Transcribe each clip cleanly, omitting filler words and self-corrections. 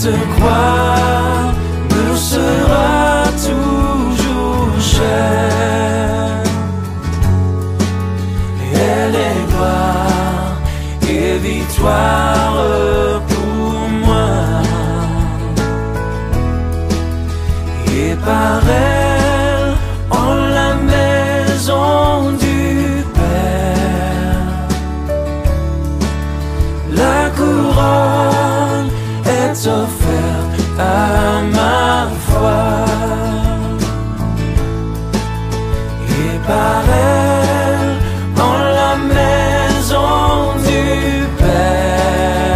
se croire me sera toujours chère. Elle est gloire et victoire pour moi. Et par elle, en la maison du Père, la couronne est offerte à ma foi. Et par elle, en la maison du Père,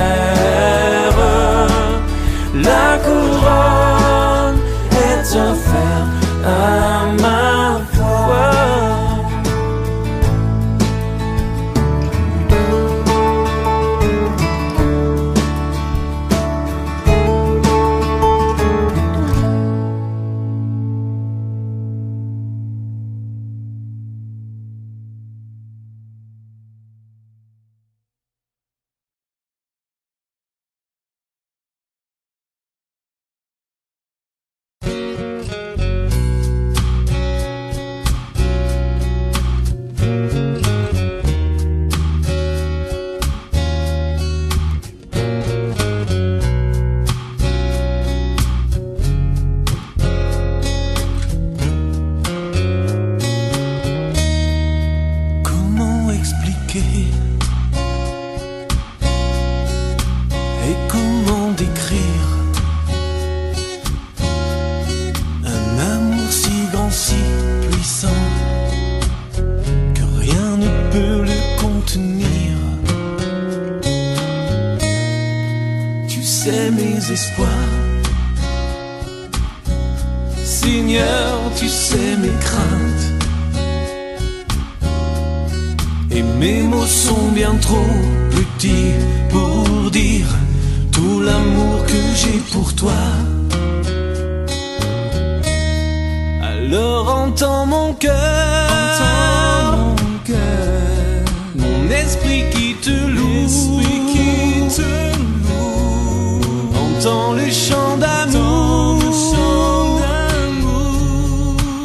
la couronne est offerte à ma foi. Et comment décrire un amour si grand, si puissant, que rien ne peut le contenir. Tu sais mes espoirs, Seigneur, tu sais mes craintes. Et mes mots sont bien trop petits pour dire tout l'amour que j'ai pour toi. Alors entends mon cœur, mon esprit qui te loue, entends le chant d'amour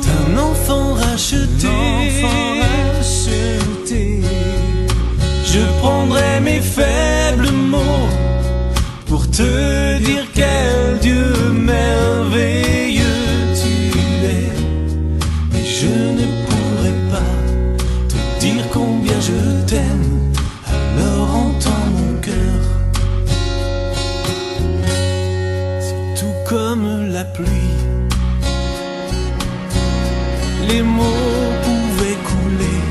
d'un enfant racheté. Je prendrai mes faibles mots pour te dire quel Dieu merveilleux tu es. Mais je ne pourrai pas te dire combien je t'aime. Alors entends mon cœur. C'est tout comme la pluie, les mots pouvaient couler.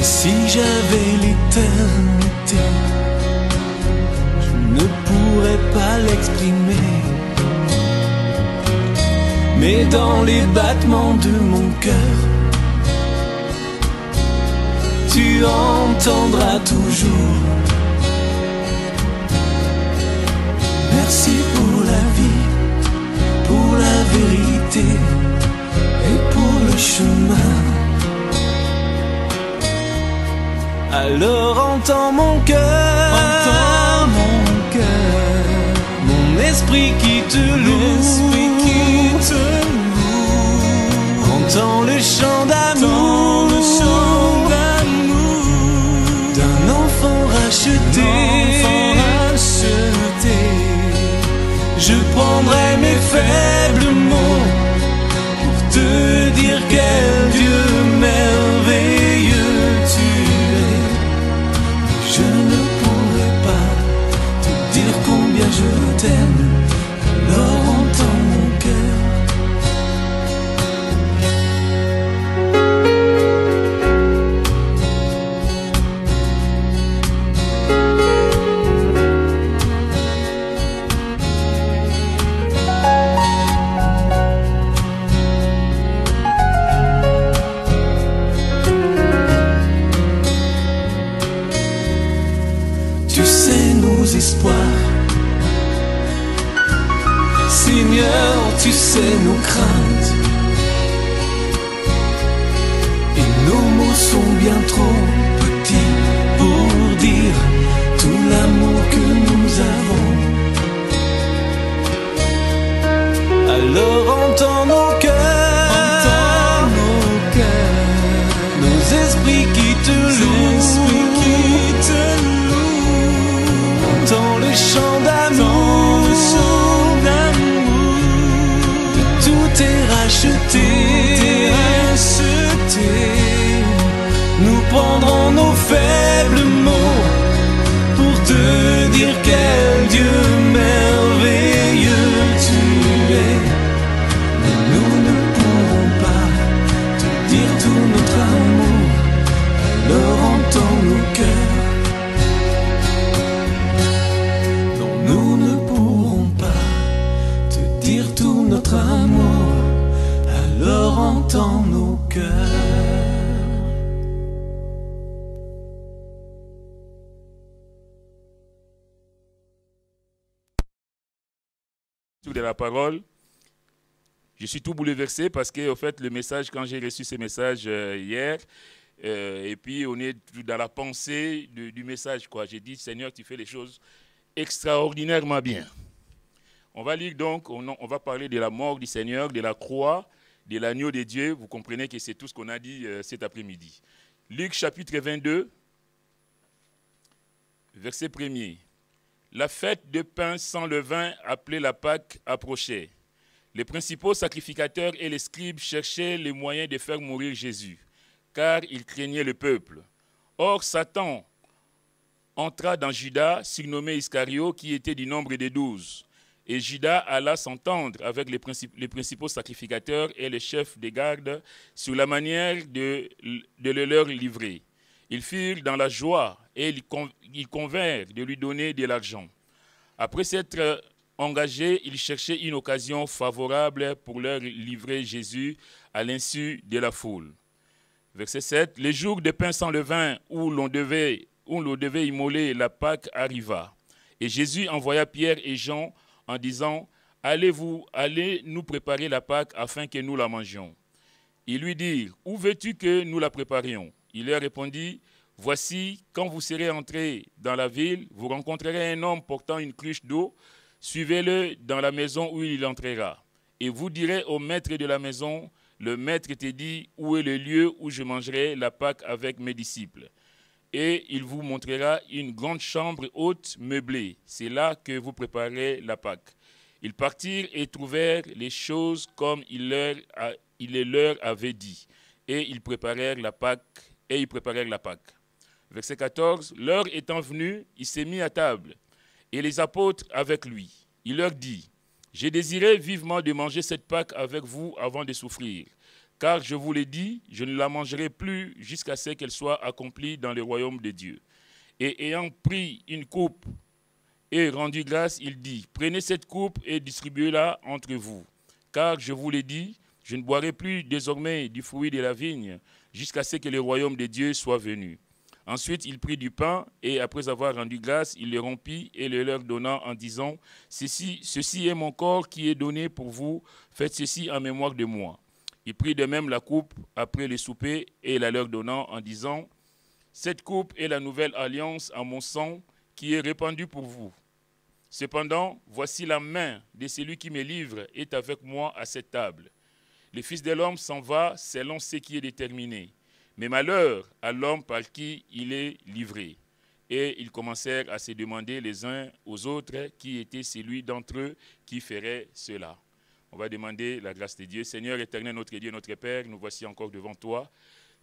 Si j'avais l'éternité, je ne pourrais pas l'exprimer. Mais dans les battements de mon cœur, tu entendras toujours. Merci pour la vie, pour la vérité et pour le chemin. Alors entends mon cœur, mon esprit qui te loue, entends le chant d'amour d'un enfant racheté. Je prendrai mes faibles mots pour te dire quel Dieu merveilleux tu es. Je ne pourrai pas te dire combien je t'aime. Alors entends mon cœur. Espoirs, Seigneur, tu sais nos craintes. Et nos mots sont bien trop petits pour dire tout l'amour que nous quel Dieu merveilleux tu es. Mais nous ne pourrons pas te dire tout notre amour, alors entends nos cœurs. Non, nous ne pourrons pas te dire tout notre amour, alors entends nos cœurs. De la parole, je suis tout bouleversé parce que au fait le message, quand j'ai reçu ce message hier, et puis on est dans la pensée du message, quoi. J'ai dit, Seigneur, tu fais les choses extraordinairement bien. On va lire donc, on va parler de la mort du Seigneur, de la croix, de l'agneau de Dieu. Vous comprenez que c'est tout ce qu'on a dit cet après-midi. Luc chapitre 22, verset 1er. La fête de pain sans levain, appelée la Pâque, approchait. Les principaux sacrificateurs et les scribes cherchaient les moyens de faire mourir Jésus, car ils craignaient le peuple. Or, Satan entra dans Judas, surnommé Iscario, qui était du nombre des 12. Et Judas alla s'entendre avec les principaux sacrificateurs et les chefs des gardes sur la manière de le leur livrer. Ils furent dans la joie et ils convinrent de lui donner de l'argent. Après s'être engagés, ils cherchaient une occasion favorable pour leur livrer Jésus à l'insu de la foule. Verset 7. Les jours de pain sans levain où l'on devait immoler la Pâque arriva. Et Jésus envoya Pierre et Jean en disant, allez nous préparer la Pâque afin que nous la mangions. Ils lui dirent, où veux-tu que nous la préparions? Il leur répondit, voici, quand vous serez entrés dans la ville, vous rencontrerez un homme portant une cruche d'eau, suivez-le dans la maison où il entrera. Et vous direz au maître de la maison, le maître te dit, où est le lieu où je mangerai la Pâque avec mes disciples? Et il vous montrera une grande chambre haute meublée. C'est là que vous préparez la Pâque. Ils partirent et trouvèrent les choses comme il les leur avait dit. Et ils préparèrent la Pâque. Verset 14. L'heure étant venue, il s'est mis à table, et les apôtres avec lui. Il leur dit, j'ai désiré vivement de manger cette Pâque avec vous avant de souffrir. Car je vous l'ai dit, je ne la mangerai plus jusqu'à ce qu'elle soit accomplie dans le royaume de Dieu. Et ayant pris une coupe et rendu grâce, il dit, prenez cette coupe et distribuez-la entre vous. Car je vous l'ai dit, je ne boirai plus désormais du fruit de la vigne jusqu'à ce que le royaume de Dieu soit venu. Ensuite, il prit du pain et après avoir rendu grâce, il le rompit et le leur donna en disant, ceci est mon corps qui est donné pour vous, faites ceci en mémoire de moi. Il prit de même la coupe après le souper et la leur donnant en disant, cette coupe est la nouvelle alliance en mon sang qui est répandue pour vous. Cependant, voici la main de celui qui me livre est avec moi à cette table. Le Fils de l'homme s'en va selon ce qui est déterminé. Mais malheur à l'homme par qui il est livré. Et ils commencèrent à se demander les uns aux autres qui était celui d'entre eux qui ferait cela. On va demander la grâce de Dieu. Seigneur éternel, notre Dieu, notre Père, nous voici encore devant toi.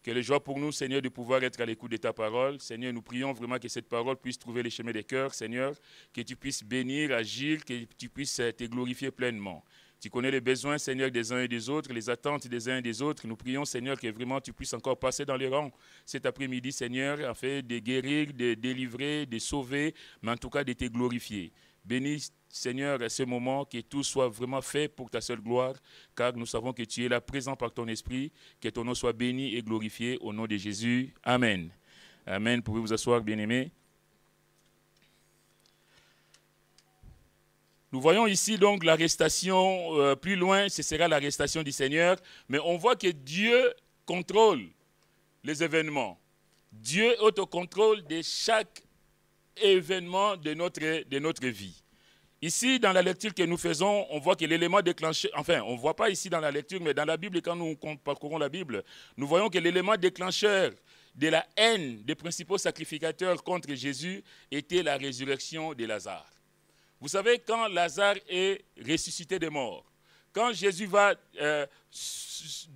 Quelle joie pour nous, Seigneur, de pouvoir être à l'écoute de ta parole. Seigneur, nous prions vraiment que cette parole puisse trouver les chemins des cœurs. Seigneur, que tu puisses bénir, agir, que tu puisses te glorifier pleinement. Tu connais les besoins, Seigneur, des uns et des autres, les attentes des uns et des autres. Nous prions, Seigneur, que vraiment tu puisses encore passer dans les rangs cet après-midi, Seigneur, afin de guérir, de délivrer, de sauver, mais en tout cas de te glorifier. Bénis, Seigneur, à ce moment, que tout soit vraiment fait pour ta seule gloire, car nous savons que tu es là présent par ton esprit, que ton nom soit béni et glorifié au nom de Jésus. Amen. Amen. Pouvez vous asseoir, bien-aimés. Nous voyons ici donc l'arrestation, plus loin, ce sera l'arrestation du Seigneur, mais on voit que Dieu contrôle les événements. Dieu est au contrôle de chaque événement de notre vie. Ici, dans la lecture que nous faisons, on voit que l'élément déclencheur, enfin, on ne voit pas ici dans la lecture, mais dans la Bible, quand nous parcourons la Bible, nous voyons que l'élément déclencheur de la haine des principaux sacrificateurs contre Jésus était la résurrection de Lazare. Vous savez, quand Lazare est ressuscité des morts, quand Jésus va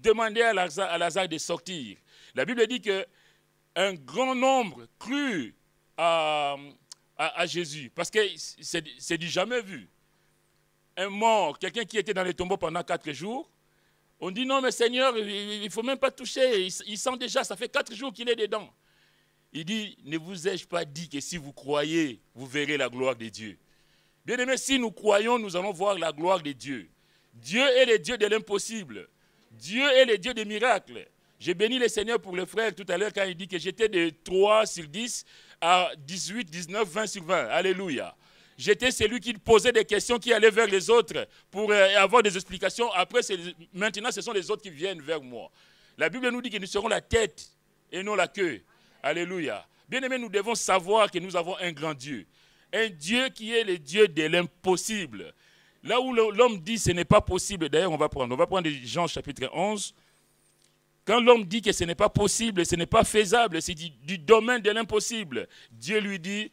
demander à Lazare de sortir, la Bible dit qu'un grand nombre crut à à Jésus, parce que c'est du jamais vu. Un mort, quelqu'un qui était dans les tombeaux pendant 4 jours, on dit non mais Seigneur, il ne faut même pas toucher, il sent déjà, ça fait 4 jours qu'il est dedans. Il dit, ne vous ai-je pas dit que si vous croyez, vous verrez la gloire de Dieu. Bien aimé, si nous croyons, nous allons voir la gloire de Dieu. Dieu est le Dieu de l'impossible. Dieu est le Dieu des miracles. J'ai béni le Seigneur pour le frère tout à l'heure quand il dit que j'étais de 3 sur 10 à 18, 19, 20 sur 20. Alléluia. J'étais celui qui posait des questions, qui allait vers les autres pour avoir des explications. Après, maintenant, ce sont les autres qui viennent vers moi. La Bible nous dit que nous serons la tête et non la queue. Alléluia. Bien aimé, nous devons savoir que nous avons un grand Dieu. Un Dieu qui est le Dieu de l'impossible. Là où l'homme dit ce n'est pas possible, d'ailleurs on va prendre Jean chapitre 11. Quand l'homme dit que ce n'est pas possible, ce n'est pas faisable, c'est du domaine de l'impossible. Dieu lui dit,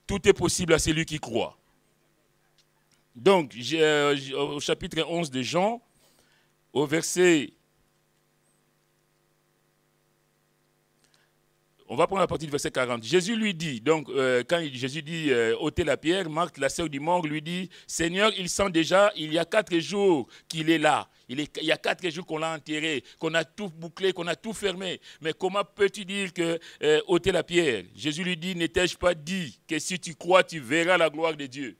tout est possible à celui qui croit. Donc, au chapitre 11 de Jean, au verset... On va prendre la partie du verset 40. Jésus lui dit, donc quand Jésus dit ôtez la pierre, Marthe, la sœur du mort, lui dit, Seigneur, il sent déjà, il y a 4 jours qu'il est là. Il y a 4 jours qu'on l'a enterré, qu'on a tout bouclé, qu'on a tout fermé. Mais comment peux-tu dire que ôtez la pierre? Jésus lui dit, n'ai-je pas dit que si tu crois, tu verras la gloire de Dieu?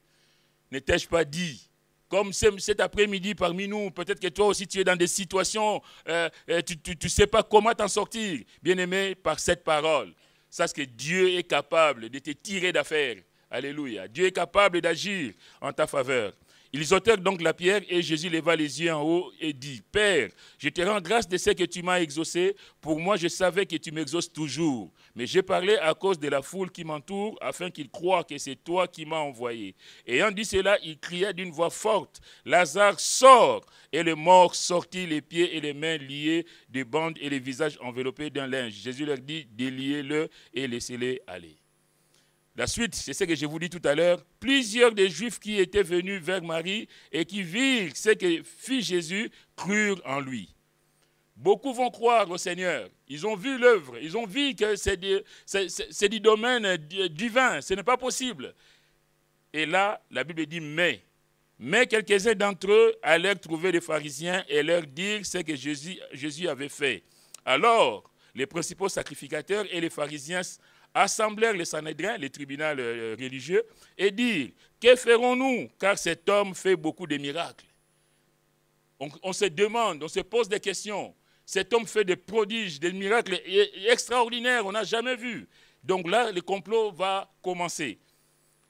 N'ai-je pas dit? Comme cet après-midi parmi nous, peut-être que toi aussi tu es dans des situations, tu ne sais pas comment t'en sortir. Bien-aimé, par cette parole, sache que Dieu est capable de te tirer d'affaire. Alléluia. Dieu est capable d'agir en ta faveur. Ils ôtèrent donc la pierre et Jésus leva les yeux en haut et dit, Père, je te rends grâce de ce que tu m'as exaucé. Pour moi, je savais que tu m'exauces toujours. Mais j'ai parlé à cause de la foule qui m'entoure, afin qu'ils croient que c'est toi qui m'as envoyé. Ayant dit cela, il criait d'une voix forte, Lazare, sort! Et le mort sortit, les pieds et les mains liés de bandes et les visages enveloppés d'un linge. Jésus leur dit, déliez-le et laissez-les aller. La suite, c'est ce que je vous dis tout à l'heure. Plusieurs des Juifs qui étaient venus vers Marie et qui virent ce que fit Jésus crurent en lui. Beaucoup vont croire au Seigneur. Ils ont vu l'œuvre. Ils ont vu que c'est du domaine divin. Ce n'est pas possible. Et là, la Bible dit mais. Mais quelques-uns d'entre eux allèrent trouver les pharisiens et leur dire ce que Jésus avait fait. Alors, les principaux sacrificateurs et les pharisiens assemblèrent les Sanhédrins, les tribunaux religieux, et dirent, que ferons-nous, car cet homme fait beaucoup de miracles. On se demande, on se pose des questions. Cet homme fait des prodiges, des miracles extraordinaires, on n'a jamais vu. Donc là, le complot va commencer.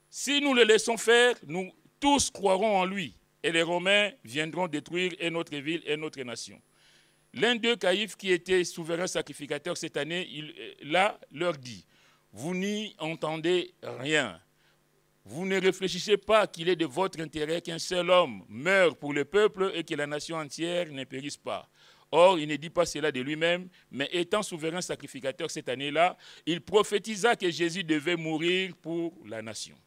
Si nous le laissons faire, nous tous croirons en lui, et les Romains viendront détruire et notre ville et notre nation. L'un d'eux, Caïphe, qui était souverain sacrificateur cette année, là, leur dit, vous n'y entendez rien. Vous ne réfléchissez pas qu'il est de votre intérêt qu'un seul homme meure pour le peuple et que la nation entière ne périsse pas. Or, il ne dit pas cela de lui-même, mais étant souverain sacrificateur cette année-là, il prophétisa que Jésus devait mourir pour la nation.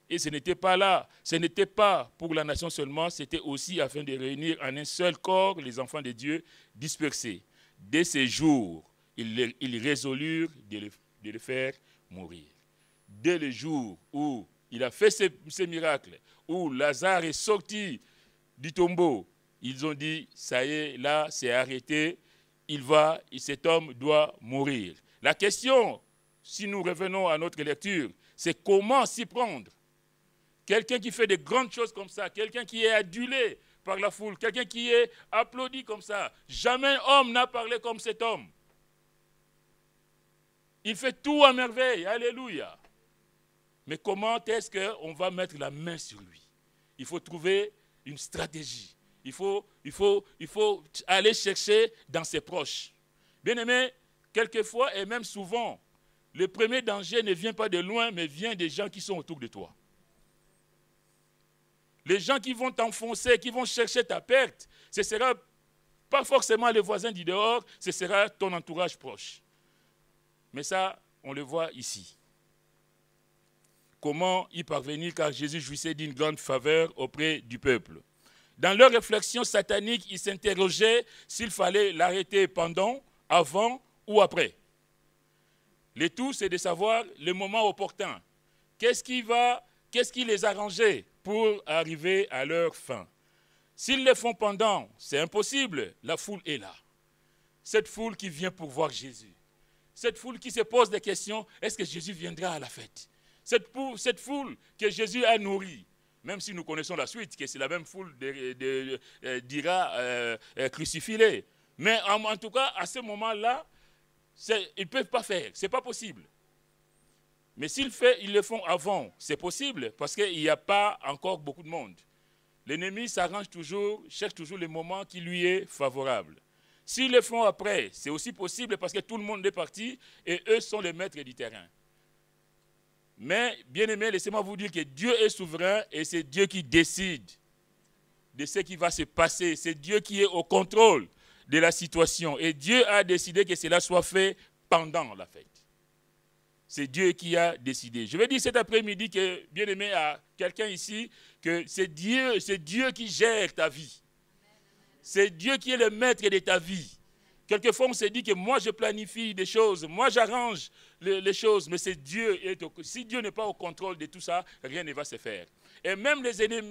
Et ce n'était pas là, ce n'était pas pour la nation seulement, c'était aussi afin de réunir en un seul corps les enfants de Dieu dispersés. Dès ces jours, ils résolurent de le faire mourir. Dès le jour où il a fait ces miracles, où Lazare est sorti du tombeau, ils ont dit, ça y est, là, c'est arrêté, cet homme doit mourir. La question, si nous revenons à notre lecture, c'est comment s'y prendre. Quelqu'un qui fait de grandes choses comme ça, quelqu'un qui est adulé par la foule, quelqu'un qui est applaudi comme ça, jamais homme n'a parlé comme cet homme. Il fait tout à merveille, alléluia. Mais comment est-ce qu'on va mettre la main sur lui? Il faut trouver une stratégie. Il faut aller chercher dans ses proches. Bien aimé, quelquefois et même souvent, le premier danger ne vient pas de loin, mais vient des gens qui sont autour de toi. Les gens qui vont t'enfoncer, qui vont chercher ta perte, ce ne sera pas forcément les voisins du dehors, ce sera ton entourage proche. Mais ça, on le voit ici. Comment y parvenir, car Jésus jouissait d'une grande faveur auprès du peuple. Dans leur réflexion satanique, ils s'interrogeaient s'il fallait l'arrêter pendant, avant ou après. Le tout, c'est de savoir le moment opportun. qu'est-ce qui les arrangeait pour arriver à leur fin? S'ils le font pendant, c'est impossible. La foule est là. Cette foule qui vient pour voir Jésus. Cette foule qui se pose des questions, est-ce que Jésus viendra à la fête? Cette foule que Jésus a nourrie, même si nous connaissons la suite, que c'est la même foule d'Ira crucifiés. Mais en tout cas, à ce moment-là, ils ne peuvent pas faire, ce n'est pas possible. Mais s'ils le font avant, c'est possible, parce qu'il n'y a pas encore beaucoup de monde. L'ennemi s'arrange toujours, cherche toujours le moment qui lui est favorable. S'ils le font après, c'est aussi possible parce que tout le monde est parti et eux sont les maîtres du terrain. Mais, bien aimé, laissez-moi vous dire que Dieu est souverain et c'est Dieu qui décide de ce qui va se passer. C'est Dieu qui est au contrôle de la situation. Et Dieu a décidé que cela soit fait pendant la fête. C'est Dieu qui a décidé. Je vais dire cet après-midi que, bien aimé, à quelqu'un ici, que c'est Dieu qui gère ta vie. C'est Dieu qui est le maître de ta vie. Quelquefois, on se dit que moi, je planifie des choses, moi, j'arrange les choses, mais c'est Dieu. Si Dieu n'est pas au contrôle de tout ça, rien ne va se faire. Et même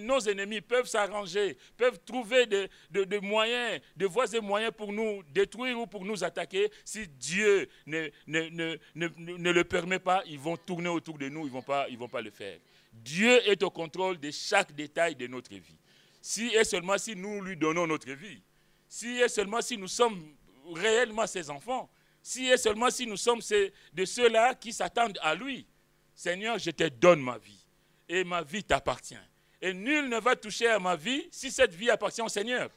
nos ennemis peuvent s'arranger, peuvent trouver des moyens, de voies et moyens pour nous détruire ou pour nous attaquer. Si Dieu ne le permet pas, ils vont tourner autour de nous, ils vont pas le faire. Dieu est au contrôle de chaque détail de notre vie. Si et seulement si nous lui donnons notre vie, si et seulement si nous sommes réellement ses enfants, si et seulement si nous sommes de ceux-là qui s'attendent à lui. Seigneur, je te donne ma vie et ma vie t'appartient. Et nul ne va toucher à ma vie si cette vie appartient au Seigneur.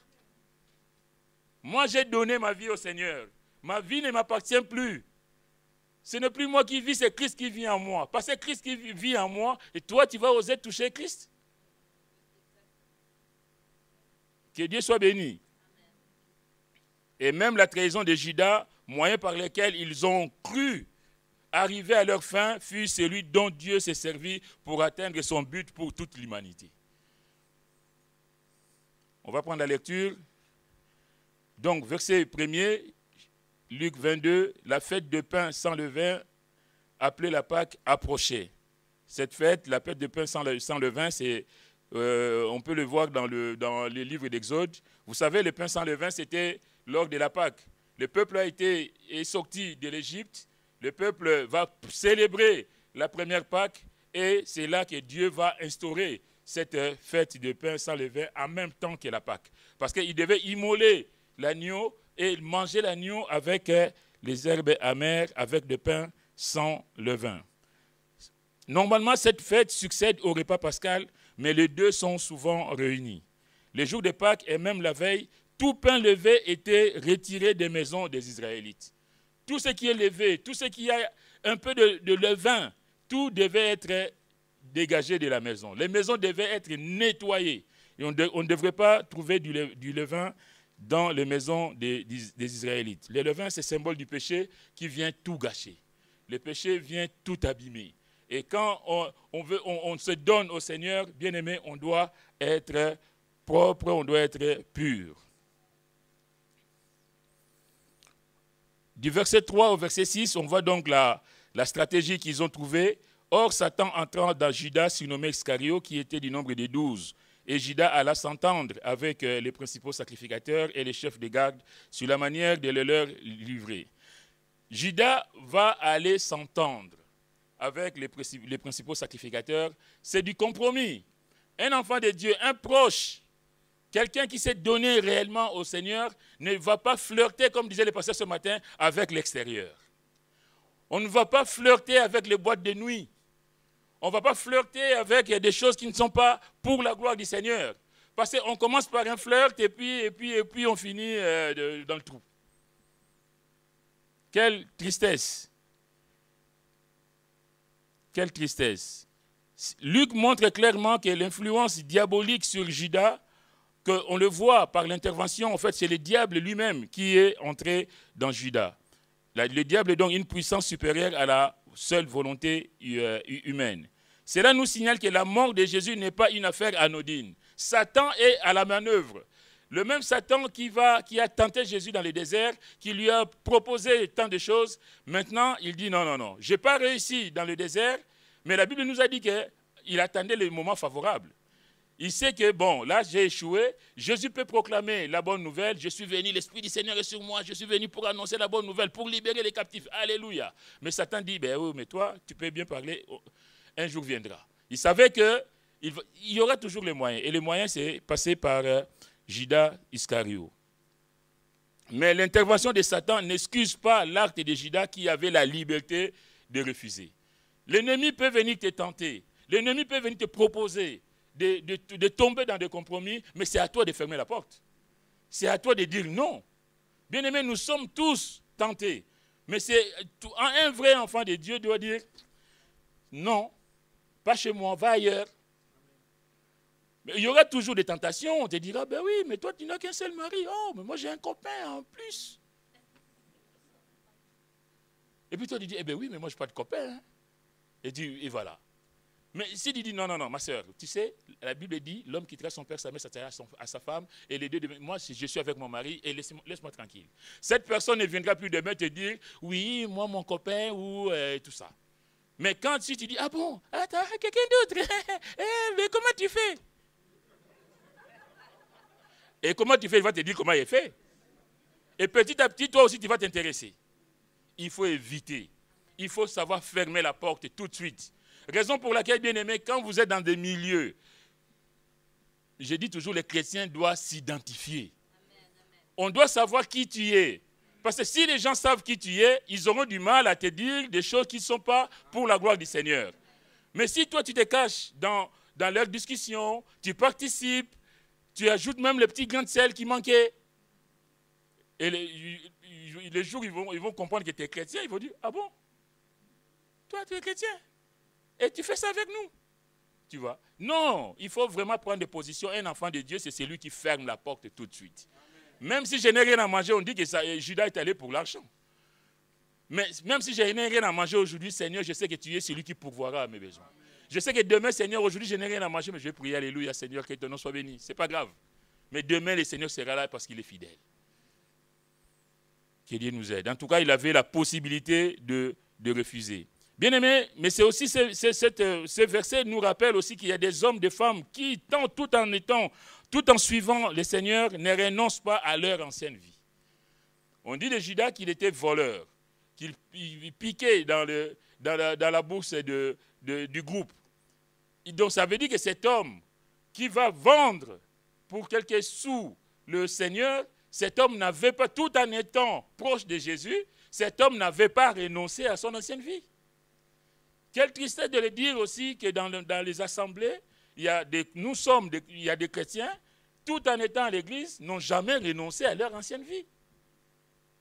Moi, j'ai donné ma vie au Seigneur. Ma vie ne m'appartient plus. Ce n'est plus moi qui vis, c'est Christ qui vit en moi. Parce que Christ qui vit en moi, et toi, tu vas oser toucher Christ? Que Dieu soit béni. Et même la trahison de Judas, moyen par lequel ils ont cru arriver à leur fin, fut celui dont Dieu s'est servi pour atteindre son but pour toute l'humanité. On va prendre la lecture. Donc, verset 1er, Luc 22, la fête de pain sans levain, appelée la Pâque, approchait. Cette fête, la fête de pain sans levain, c'est... on peut le voir dans les livres d'Exode. Vous savez, le pain sans levain, c'était lors de la Pâque. Le peuple est sorti de l'Égypte. Le peuple va célébrer la première Pâque et c'est là que Dieu va instaurer cette fête de pain sans levain en même temps que la Pâque. Parce qu'il devait immoler l'agneau et manger l'agneau avec les herbes amères, avec du pain sans levain. Normalement, cette fête succède au repas pascal, mais les deux sont souvent réunis. Les jours de Pâques et même la veille, tout pain levé était retiré des maisons des Israélites. Tout ce qui est levé, tout ce qui a un peu de levain, tout devait être dégagé de la maison. Les maisons devaient être nettoyées. Et on ne devrait pas trouver du levain dans les maisons des Israélites. Le levain, c'est symbole du péché qui vient tout gâcher. Le péché vient tout abîmer. Et quand on se donne au Seigneur, bien-aimé, on doit être propre, on doit être pur. Du verset 3 au verset 6, on voit donc la stratégie qu'ils ont trouvée. Or, Satan entrant dans Judas, surnommé Iscario, qui était du nombre des 12. Et Judas alla s'entendre avec les principaux sacrificateurs et les chefs de garde sur la manière de le leur livrer. Judas va aller s'entendre avec les principaux sacrificateurs. C'est du compromis. Un enfant de Dieu, un proche, quelqu'un qui s'est donné réellement au Seigneur ne va pas flirter, comme disait le pasteur ce matin, avec l'extérieur. On ne va pas flirter avec les boîtes de nuit. On ne va pas flirter avec des choses qui ne sont pas pour la gloire du Seigneur. Parce qu'on commence par un flirt et puis on finit dans le trou. Quelle tristesse. Quelle tristesse. Luc montre clairement que l'influence diabolique sur Judas, qu'on le voit par l'intervention, en fait, c'est le diable lui-même qui est entré dans Judas. Le diable est donc une puissance supérieure à la seule volonté humaine. Cela nous signale que la mort de Jésus n'est pas une affaire anodine. Satan est à la manœuvre. Le même Satan qui a tenté Jésus dans le désert, qui lui a proposé tant de choses, maintenant il dit non, je n'ai pas réussi dans le désert, Mais la Bible nous a dit qu'il attendait le moment favorable. Il sait que, bon, là, j'ai échoué. Jésus peut proclamer la bonne nouvelle. Je suis venu, l'Esprit du Seigneur est sur moi. Je suis venu pour annoncer la bonne nouvelle, pour libérer les captifs. Alléluia. Mais Satan dit, ben oui, mais toi, tu peux bien parler. Un jour viendra. Il savait qu'il y aura toujours les moyens. Et les moyens, c'est passer par Judas Iscario. Mais l'intervention de Satan n'excuse pas l'acte de Judas qui avait la liberté de refuser. L'ennemi peut venir te tenter. L'ennemi peut venir te proposer de tomber dans des compromis, mais c'est à toi de fermer la porte. C'est à toi de dire non. Bien-aimés, nous sommes tous tentés. Mais un vrai enfant de Dieu doit dire non, pas chez moi, va ailleurs. Mais il y aura toujours des tentations. On te dira, ben oui, mais toi tu n'as qu'un seul mari. Oh, mais moi j'ai un copain en plus. Et puis toi tu dis, eh ben oui, mais moi je n'ai pas de copain. Hein. Et voilà. Mais si tu dis non, ma soeur, tu sais, la Bible dit, l'homme quittera son père, sa mère, s'attachera à sa femme, et les deux, moi je suis avec mon mari, et laisse-moi tranquille. Cette personne ne viendra plus demain te dire, oui, moi mon copain, ou tout ça. Mais quand si tu dis, ah bon, attends, quelqu'un d'autre, mais comment tu fais? Et comment tu fais, il va te dire comment il est fait. Et petit à petit, toi aussi, tu vas t'intéresser. Il faut éviter. Il faut savoir fermer la porte tout de suite. Raison pour laquelle, bien aimé, quand vous êtes dans des milieux, je dis toujours, les chrétiens doivent s'identifier. On doit savoir qui tu es. Parce que si les gens savent qui tu es, ils auront du mal à te dire des choses qui ne sont pas pour la gloire du Seigneur. Mais si toi, tu te caches dans leurs discussions, tu participes, tu ajoutes même les petits grains de sel qui manquaient, et les jours, ils vont comprendre que tu es chrétien, ils vont dire, ah bon, toi, tu es chrétien? Et tu fais ça avec nous. Tu vois? Non, il faut vraiment prendre des positions. Un enfant de Dieu, c'est celui qui ferme la porte tout de suite. Amen. Même si je n'ai rien à manger, on dit que Judas est allé pour l'argent. Mais même si je n'ai rien à manger aujourd'hui, Seigneur, je sais que tu es celui qui pourvoira à mes besoins. Amen. Je sais que demain, Seigneur, aujourd'hui, je n'ai rien à manger, mais je vais prier, alléluia, Seigneur, que ton nom soit béni. Ce n'est pas grave. Mais demain, le Seigneur sera là parce qu'il est fidèle. Que Dieu nous aide. En tout cas, il avait la possibilité de refuser. Bien-aimés, mais c'est aussi ce verset nous rappelle aussi qu'il y a des hommes, des femmes qui, tout en suivant le Seigneur, ne renoncent pas à leur ancienne vie. On dit de Judas qu'il était voleur, qu'il piquait dans la bourse du groupe. Donc ça veut dire que cet homme qui va vendre pour quelques sous le Seigneur, cet homme n'avait pas, tout en étant proche de Jésus, cet homme n'avait pas renoncé à son ancienne vie. Quelle tristesse de le dire aussi que dans les assemblées, il y a des chrétiens, tout en étant à l'église, n'ont jamais renoncé à leur ancienne vie.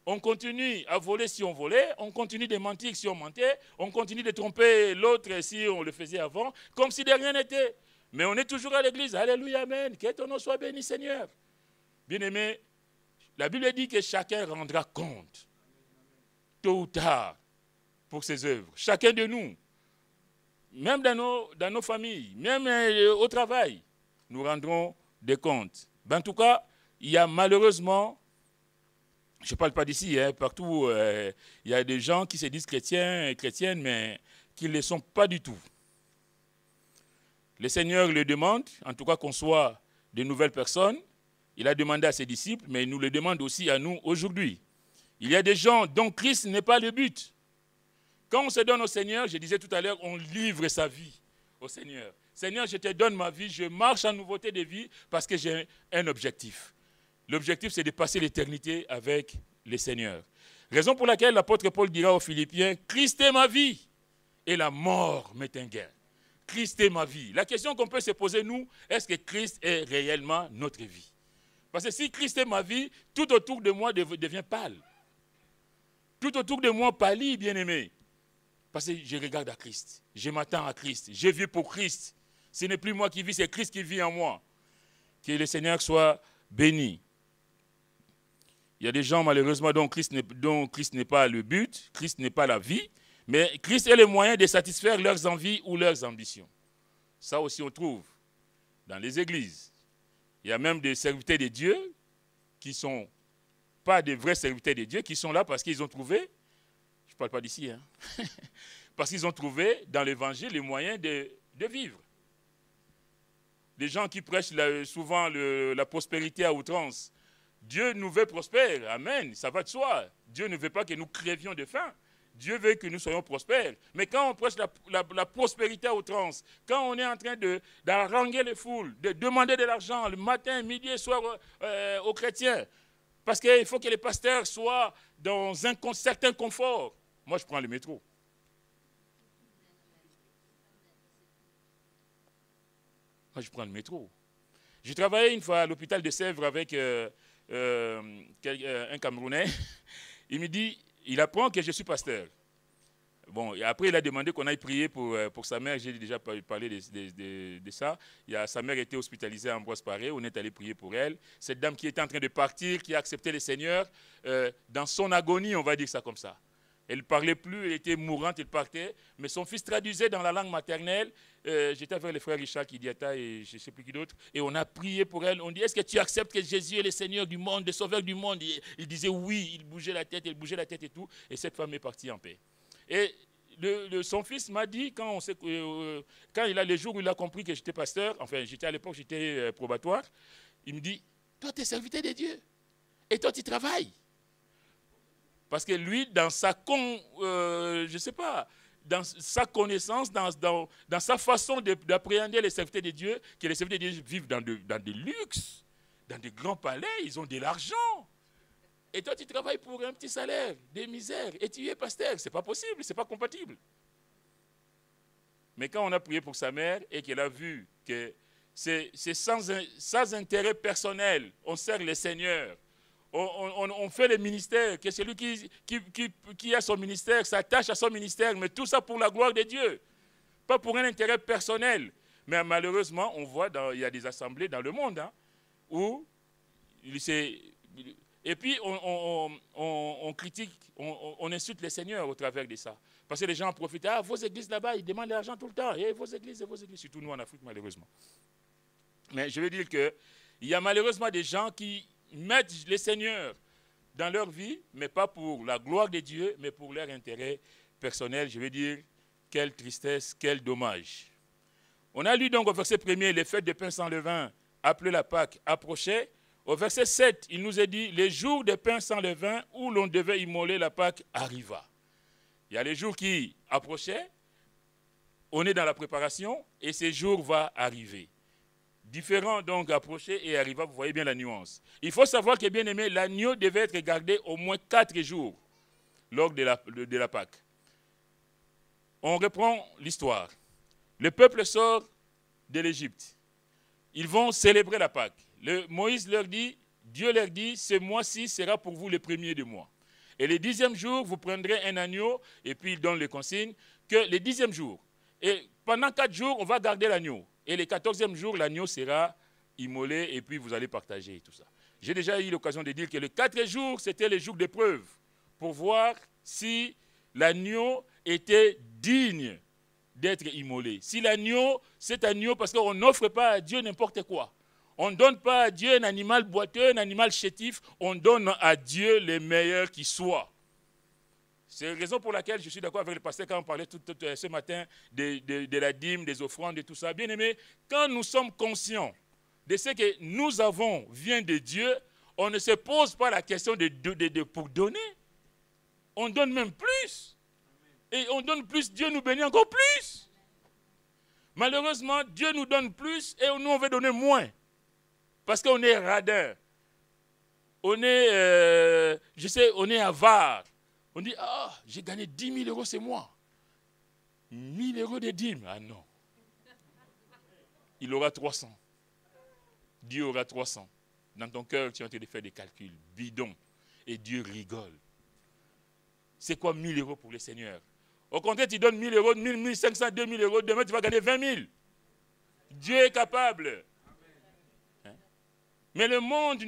On continue à voler si on volait, on continue de mentir si on mentait, on continue de tromper l'autre si on le faisait avant, comme si de rien n'était. Mais on est toujours à l'église. Alléluia, amen. Que ton nom soit béni, Seigneur. Bien-aimé, la Bible dit que chacun rendra compte, tôt ou tard, pour ses œuvres. Chacun de nous. Même dans nos familles, même au travail, nous rendrons des comptes. Ben, en tout cas, il y a malheureusement, je ne parle pas d'ici, partout, il y a des gens qui se disent chrétiens et chrétiennes, mais qui ne le sont pas du tout. Le Seigneur le demande, en tout cas qu'on soit de nouvelles personnes. Il a demandé à ses disciples, mais il nous le demande aussi à nous aujourd'hui. Il y a des gens dont Christ n'est pas le but. Quand on se donne au Seigneur, je disais tout à l'heure, on livre sa vie au Seigneur. Seigneur, je te donne ma vie, je marche en nouveauté de vie parce que j'ai un objectif. L'objectif, c'est de passer l'éternité avec le Seigneur. Raison pour laquelle l'apôtre Paul dira aux Philippiens, Christ est ma vie et la mort m'est un gain. Christ est ma vie. La question qu'on peut se poser, nous, est-ce que Christ est réellement notre vie? Parce que si Christ est ma vie, tout autour de moi devient pâle. Tout autour de moi pâlit, bien-aimé. Parce que je regarde à Christ, je m'attends à Christ, je vis pour Christ. Ce n'est plus moi qui vis, c'est Christ qui vit en moi. Que le Seigneur soit béni. Il y a des gens malheureusement dont Christ n'est pas le but, Christ n'est pas la vie, mais Christ est le moyen de satisfaire leurs envies ou leurs ambitions. Ça aussi on trouve dans les églises. Il y a même des serviteurs de Dieu qui ne sont pas des vrais serviteurs de Dieu, qui sont là parce qu'ils ont trouvé. Je ne parle pas d'ici, Parce qu'ils ont trouvé dans l'évangile les moyens de vivre. Les gens qui prêchent souvent la prospérité à outrance. Dieu nous veut prospères, amen, ça va de soi. Dieu ne veut pas que nous crévions de faim. Dieu veut que nous soyons prospères. Mais quand on prêche la prospérité à outrance, quand on est en train d'haranguer les foules, de demander de l'argent le matin, midi et soir aux chrétiens, parce qu'il faut que les pasteurs soient dans un certain confort. Moi, je prends le métro. Moi, je prends le métro. J'ai travaillé une fois à l'hôpital de Sèvres avec un Camerounais. Il me dit, il apprend que je suis pasteur. Bon, et après, il a demandé qu'on aille prier pour sa mère. J'ai déjà parlé de ça. Sa mère était hospitalisée à Ambroise Paré. On est allé prier pour elle. Cette dame qui était en train de partir, qui a accepté le Seigneur, dans son agonie, on va dire ça comme ça. Elle ne parlait plus, elle était mourante, elle partait. Mais son fils traduisait dans la langue maternelle. J'étais avec le frère Richard Kidiata et je ne sais plus qui d'autre. Et on a prié pour elle. On dit, est-ce que tu acceptes que Jésus est le Seigneur du monde, le Sauveur du monde? Il disait oui, il bougeait la tête et tout. Et cette femme est partie en paix. Et son fils m'a dit, quand il a les jours où il a compris que j'étais pasteur, enfin, à l'époque, j'étais probatoire, il me dit, toi, tu es serviteur de Dieu. Et toi, tu travailles. Parce que lui, dans sa dans sa connaissance, dans sa façon d'appréhender les serviteurs de Dieu, que les serviteurs de Dieu vivent dans des luxes, dans des grands palais, ils ont de l'argent. Et toi, tu travailles pour un petit salaire, des misères, et tu es pasteur. Ce n'est pas possible, ce n'est pas compatible. Mais quand on a prié pour sa mère et qu'elle a vu que c'est sans intérêt personnel, on sert le Seigneur, on fait le ministère, que celui qui a son ministère s'attache à son ministère, mais tout ça pour la gloire de Dieu, pas pour un intérêt personnel. Mais malheureusement, on voit, il y a des assemblées dans le monde où et puis on critique, on insulte le Seigneur au travers de ça. Parce que les gens en profitent. Ah, vos églises là-bas, ils demandent de l'argent tout le temps. Et vos églises, surtout nous en Afrique, malheureusement. Mais je veux dire qu'il y a malheureusement des gens qui mettent le Seigneur dans leur vie, mais pas pour la gloire de Dieu, mais pour leur intérêt personnel. Je veux dire, quelle tristesse, quel dommage. On a lu donc au verset 1er, les fêtes de pain sans levain, appelées la Pâque, approchaient. Au verset 7, il nous est dit, les jours de pain sans levain où l'on devait immoler la Pâque arriva. Il y a les jours qui approchaient, on est dans la préparation et ces jours vont arriver. Différents donc approcher et arriva, vous voyez bien la nuance. Il faut savoir que, bien aimé, l'agneau devait être gardé au moins 4 jours lors de la Pâque. On reprend l'histoire. Le peuple sort de l'Égypte. Ils vont célébrer la Pâque. Moïse leur dit, Dieu leur dit, ce mois-ci sera pour vous le premier du mois. Et le 10e jour, vous prendrez un agneau, et puis il donne les consignes, que le 10e jour, et pendant 4 jours, on va garder l'agneau. Et le 14e jour, l'agneau sera immolé, et puis vous allez partager tout ça. J'ai déjà eu l'occasion de dire que le 4e jour, c'était le jour d'épreuve, pour voir si l'agneau était digne d'être immolé. Si l'agneau, cet agneau, parce qu'on n'offre pas à Dieu n'importe quoi. On ne donne pas à Dieu un animal boiteux, un animal chétif, on donne à Dieu le meilleur qui soit. C'est la raison pour laquelle je suis d'accord avec le pasteur quand on parlait ce matin de la dîme, des offrandes et tout ça. Bien aimé, quand nous sommes conscients de ce que nous avons vient de Dieu, on ne se pose pas la question pour donner. On donne même plus. Et on donne plus, Dieu nous bénit encore plus. Malheureusement, Dieu nous donne plus et nous on veut donner moins. Parce qu'on est radin. On est, on est avare. On dit, ah, j'ai gagné 10 000 €, c'est moi. 1 000 € de dîmes. Ah non. Il aura 300. Dieu aura 300. Dans ton cœur, tu es en train de faire des calculs bidons. Et Dieu rigole. C'est quoi 1 000 € pour le Seigneur? Au contraire, tu donnes 1 000 €, 1 500, 2 000 €. Demain, tu vas gagner 20 000. Dieu est capable. Hein? Mais le monde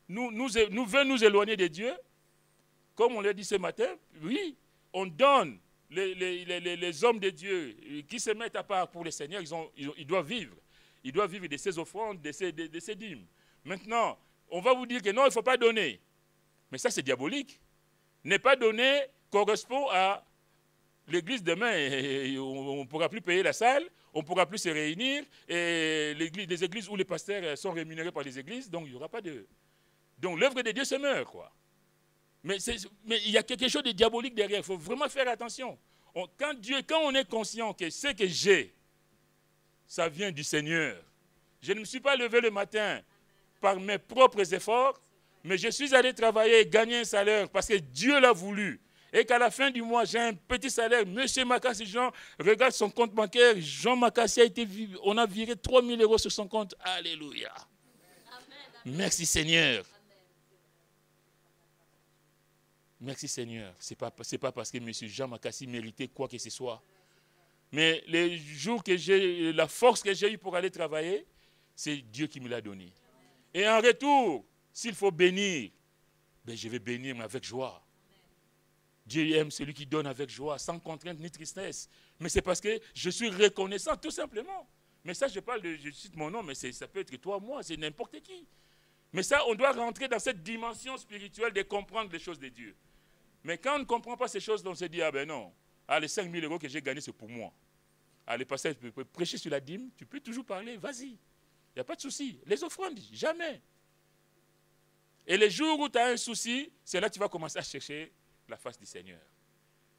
veut nous éloigner de Dieu. Comme on l'a dit ce matin, oui, on donne les hommes de Dieu qui se mettent à part pour le Seigneur, ils doivent vivre. Ils doivent vivre de ces offrandes, de ces dîmes. Maintenant, on va vous dire que non, il ne faut pas donner. Mais ça, c'est diabolique. Ne pas donner correspond à l'église demain, on ne pourra plus payer la salle, on ne pourra plus se réunir, et les églises où les pasteurs sont rémunérés par les églises, donc il n'y aura pas de... Donc l'œuvre de Dieu se meurt, quoi. Mais il y a quelque chose de diabolique derrière, il faut vraiment faire attention. Quand on est conscient que ce que j'ai, ça vient du Seigneur. Je ne me suis pas levé le matin par mes propres efforts, mais je suis allé travailler et gagner un salaire parce que Dieu l'a voulu. Et qu'à la fin du mois, j'ai un petit salaire. Monsieur Makassi Jean regarde son compte bancaire. Jean Makassi on a viré 3 000 € sur son compte. Alléluia. Amen. Merci Seigneur. Amen. Merci Seigneur. Ce n'est pas parce que monsieur Jean Makassi méritait quoi que ce soit. Mais les jours que j'ai, la force que j'ai eue pour aller travailler, c'est Dieu qui me l'a donné. Et en retour, s'il faut bénir, ben je vais bénir mais avec joie. Dieu aime celui qui donne avec joie, sans contrainte ni tristesse. Mais c'est parce que je suis reconnaissant, tout simplement. Mais ça, je cite mon nom, mais ça peut être toi, moi, c'est n'importe qui. Mais ça, on doit rentrer dans cette dimension spirituelle de comprendre les choses de Dieu. Mais quand on ne comprend pas ces choses, on se dit, ah ben non, les 5 000 € que j'ai gagnés, c'est pour moi. Allez, pasteur, tu peux prêcher sur la dîme, tu peux toujours parler, vas-y. Il n'y a pas de souci. Les offrandes, jamais. Et les jours où tu as un souci, c'est là que tu vas commencer à chercher la face du Seigneur.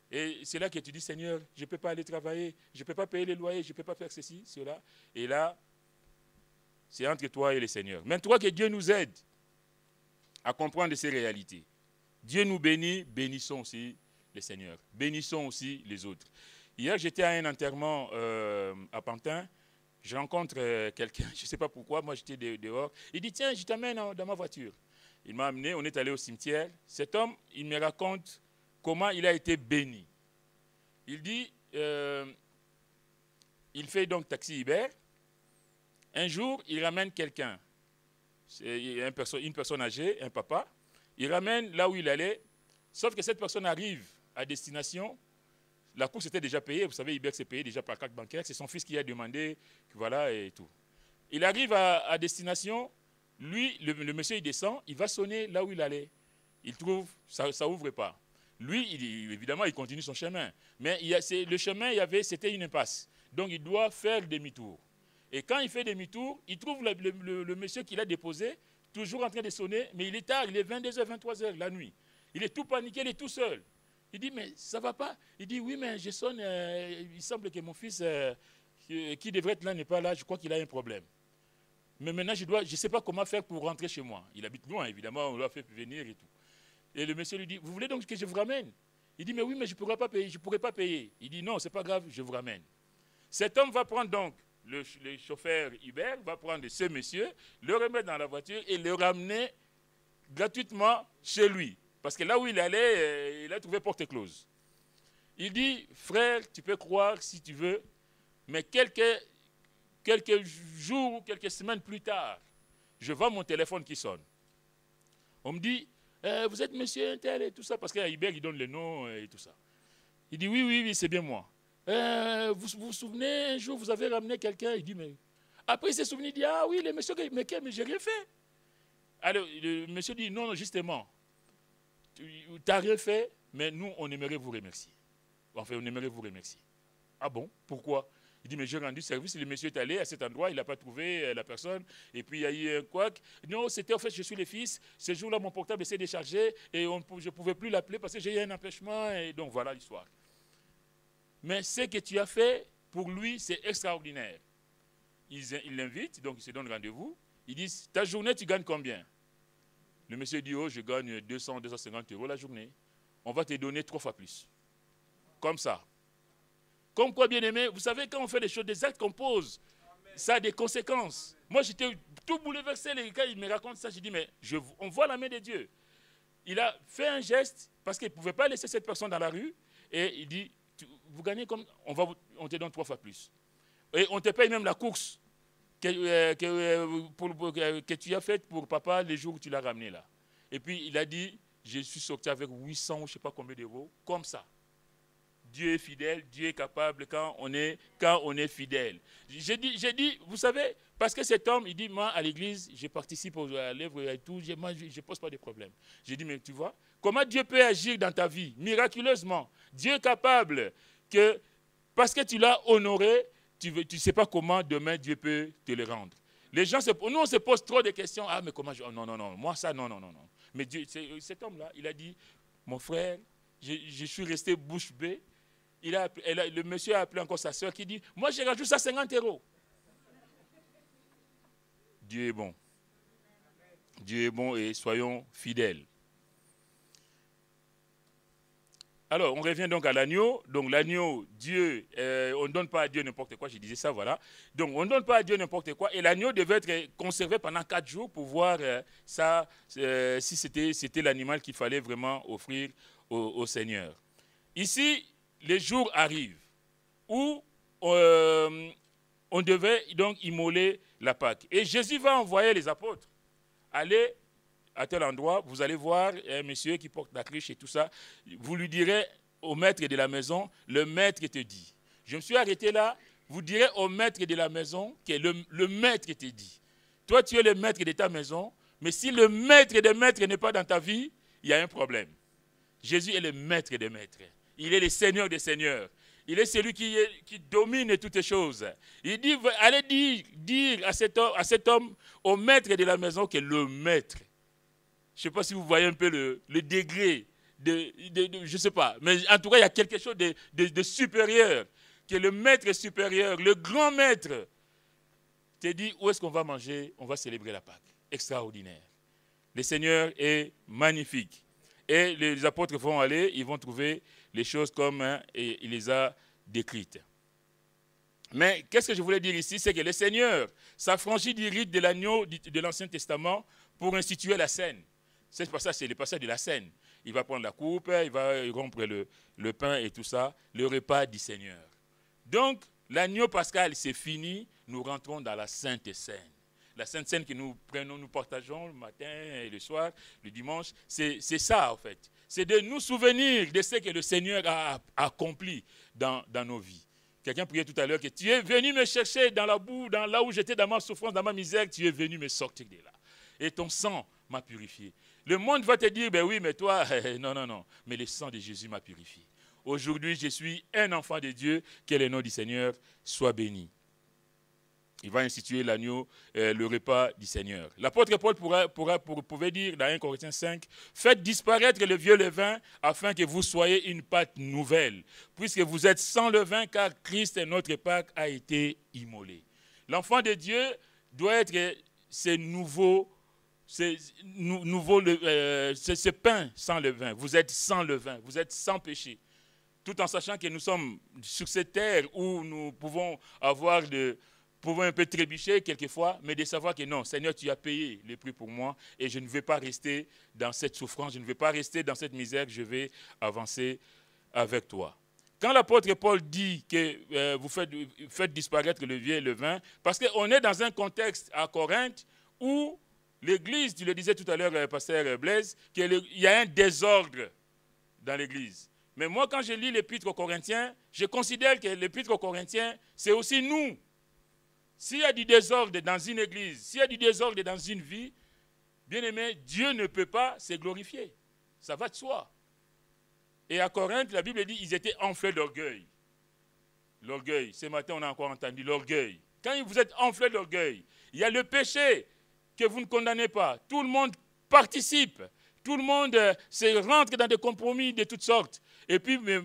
Et c'est là que tu dis, Seigneur, je ne peux pas aller travailler, je ne peux pas payer les loyers, je ne peux pas faire ceci, cela. Et là, c'est entre toi et le Seigneur. Maintenant que Dieu nous aide à comprendre ces réalités. Dieu nous bénit, bénissons aussi le Seigneur. Bénissons aussi les autres. Hier, j'étais à un enterrement à Pantin. Je rencontre quelqu'un, je ne sais pas pourquoi, moi j'étais dehors. Il dit, tiens, je t'amène dans ma voiture. Il m'a amené, on est allé au cimetière. Cet homme, il me raconte comment il a été béni. Il dit, il fait donc taxi Uber. Un jour, il ramène quelqu'un, une personne âgée, un papa. Il ramène là où il allait, sauf que cette personne arrive à destination. La course était déjà payée, vous savez, Uber s'est payé déjà par carte bancaire. C'est son fils qui a demandé, voilà, et tout. Il arrive à destination. Lui, le monsieur, il descend, il va sonner là où il allait. Il trouve, ça n'ouvre pas. Lui, évidemment, il continue son chemin. Mais le chemin, c'était une impasse. Donc, il doit faire demi-tour. Et quand il fait demi-tour, il trouve le monsieur qu'il a déposé, toujours en train de sonner, mais il est tard, il est 22h, 23h, la nuit. Il est tout paniqué, il est tout seul. Il dit, mais ça ne va pas. Il dit, oui, mais je sonne, il semble que mon fils, qui devrait être là, n'est pas là, je crois qu'il a un problème. Mais maintenant, je ne sais pas comment faire pour rentrer chez moi. Il habite loin, évidemment, on l'a fait venir et tout. Et le monsieur lui dit, vous voulez donc que je vous ramène? Il dit, mais oui, mais je ne pourrais pas payer. Il dit, non, ce n'est pas grave, je vous ramène. Cet homme va prendre donc, le chauffeur Uber va prendre ce monsieur, le remettre dans la voiture et le ramener gratuitement chez lui. Parce que là où il allait, il a trouvé porte close. Il dit, frère, tu peux croire si tu veux, mais quelques jours ou quelques semaines plus tard, je vois mon téléphone qui sonne. On me dit, vous êtes monsieur Intel et tout ça, parce qu'à Uber, il donne le nom et tout ça. Il dit, oui, c'est bien moi. Vous vous souvenez, un jour, vous avez ramené quelqu'un? Il dit, mais... Après, il s'est souvenu, il dit, ah oui, le monsieur, mais j'ai rien fait. Alors, le monsieur dit, non, justement, tu n'as rien fait, mais nous, on aimerait vous remercier. Enfin, on aimerait vous remercier. Ah bon? Pourquoi? Il dit, mais j'ai rendu service, le monsieur est allé à cet endroit, il n'a pas trouvé la personne, et puis il y a eu un couac. Non, c'était en fait, je suis le fils, ce jour-là, mon portable s'est déchargé, et je ne pouvais plus l'appeler parce que j'ai eu un empêchement, et donc voilà l'histoire. Mais ce que tu as fait, pour lui, c'est extraordinaire. Il l'invite, donc il se donne rendez-vous. Il dit, ta journée, tu gagnes combien? Le monsieur dit, oh, je gagne 200, 250 € la journée. On va te donner 3 fois plus. Comme ça. Comme quoi, bien aimé, vous savez, quand on fait des choses, des actes qu'on pose, ça a des conséquences. Moi, j'étais tout bouleversé. Quand il me raconte ça, j'ai dit, mais on voit la main de Dieu. Il a fait un geste parce qu'il ne pouvait pas laisser cette personne dans la rue. Et il dit, vous gagnez comme... On te donne 3 fois plus. Et on te paye même la course que tu as faite pour papa les jours où tu l'as ramené là. Et puis, il a dit, je suis sorti avec 800 ou je ne sais pas combien d'euros, comme ça. Dieu est fidèle, Dieu est capable quand on est fidèle. J'ai dit, vous savez, parce que cet homme, il dit, moi, à l'église, je participe à l'œuvre et tout, moi, je ne pose pas de problème. J'ai dit, mais tu vois, comment Dieu peut agir dans ta vie, miraculeusement? Dieu est capable que parce que tu l'as honoré, tu ne sais pas comment demain Dieu peut te le rendre. Les gens, nous on se pose trop de questions. Ah mais comment non, non, non, moi ça, non, non, non, non. Mais Dieu, cet homme-là, il a dit, mon frère, je suis resté bouche bée. Le monsieur a appelé encore sa soeur qui dit, moi je rajoute ça 50 €. Dieu est bon. Dieu est bon et soyons fidèles. Alors, on revient donc à l'agneau. Donc, l'agneau, Dieu, on ne donne pas à Dieu n'importe quoi. Je disais ça, voilà. Donc, on ne donne pas à Dieu n'importe quoi. Et l'agneau devait être conservé pendant 4 jours pour voir si c'était l'animal qu'il fallait vraiment offrir au Seigneur. Ici, les jours arrivent où on devait donc immoler la Pâque. Et Jésus va envoyer les apôtres. Allez à tel endroit, vous allez voir un monsieur qui porte la cruche et tout ça. Vous lui direz au maître de la maison, le maître te dit. Je me suis arrêté là, vous direz au maître de la maison que le maître te dit. Toi, tu es le maître de ta maison, mais si le maître des maîtres n'est pas dans ta vie, il y a un problème. Jésus est le maître des maîtres. Il est le Seigneur des seigneurs. Il est celui qui domine toutes choses. Il dit, allez dire à cet homme, au maître de la maison, que le maître. Je ne sais pas si vous voyez un peu le degré, je ne sais pas. Mais en tout cas, il y a quelque chose de supérieur, que le maître supérieur, le grand maître, te dit où est-ce qu'on va manger, on va célébrer la Pâque. Extraordinaire. Le Seigneur est magnifique. Et les apôtres vont aller, ils vont trouver les choses comme et il les a décrites. Mais qu'est-ce que je voulais dire ici, c'est que le Seigneur s'affranchit du rite de l'agneau de l'Ancien Testament pour instituer la scène. C'est le passage de la scène. Il va prendre la coupe, il va rompre le pain et tout ça, le repas du Seigneur. Donc, l'agneau pascal, c'est fini, nous rentrons dans la Sainte Seine. La Sainte Seine que nous prenons, nous partageons le matin et le soir, le dimanche, c'est ça en fait. C'est de nous souvenir de ce que le Seigneur a accompli dans nos vies. Quelqu'un priait tout à l'heure que tu es venu me chercher dans la boue, là où j'étais dans ma souffrance, dans ma misère, tu es venu me sortir de là. Et ton sang m'a purifié. Le monde va te dire, ben oui, mais toi, non, non, non. Mais le sang de Jésus m'a purifié. Aujourd'hui, je suis un enfant de Dieu, que le nom du Seigneur soit béni. Il va instituer l'agneau, le repas du Seigneur. L'apôtre Paul pouvait dire dans 1 Corinthiens 5, « Faites disparaître le vieux levain afin que vous soyez une pâte nouvelle, puisque vous êtes sans levain, car Christ, notre Pâque, a été immolé. » L'enfant de Dieu doit être ce pain sans levain. Vous êtes sans levain, vous êtes sans péché. Tout en sachant que nous sommes sur cette terre où nous pouvons un peu trébucher quelquefois, mais de savoir que non, Seigneur, tu as payé le prix pour moi et je ne vais pas rester dans cette souffrance, je ne vais pas rester dans cette misère, je vais avancer avec toi. Quand l'apôtre Paul dit que vous faites disparaître le vieux levain, parce qu'on est dans un contexte à Corinthe où l'église, tu le disais tout à l'heure, pasteur Blaise, qu'il y a un désordre dans l'église. Mais moi, quand je lis l'épître aux Corinthiens, je considère que l'épître aux Corinthiens, c'est aussi nous. S'il y a du désordre dans une église, s'il y a du désordre dans une vie, bien aimé, Dieu ne peut pas se glorifier. Ça va de soi. Et à Corinthe, la Bible dit qu'ils étaient enflés d'orgueil. L'orgueil, ce matin on a encore entendu l'orgueil. Quand vous êtes enflés d'orgueil, il y a le péché que vous ne condamnez pas. Tout le monde participe. Tout le monde se rentre dans des compromis de toutes sortes. Et puis mais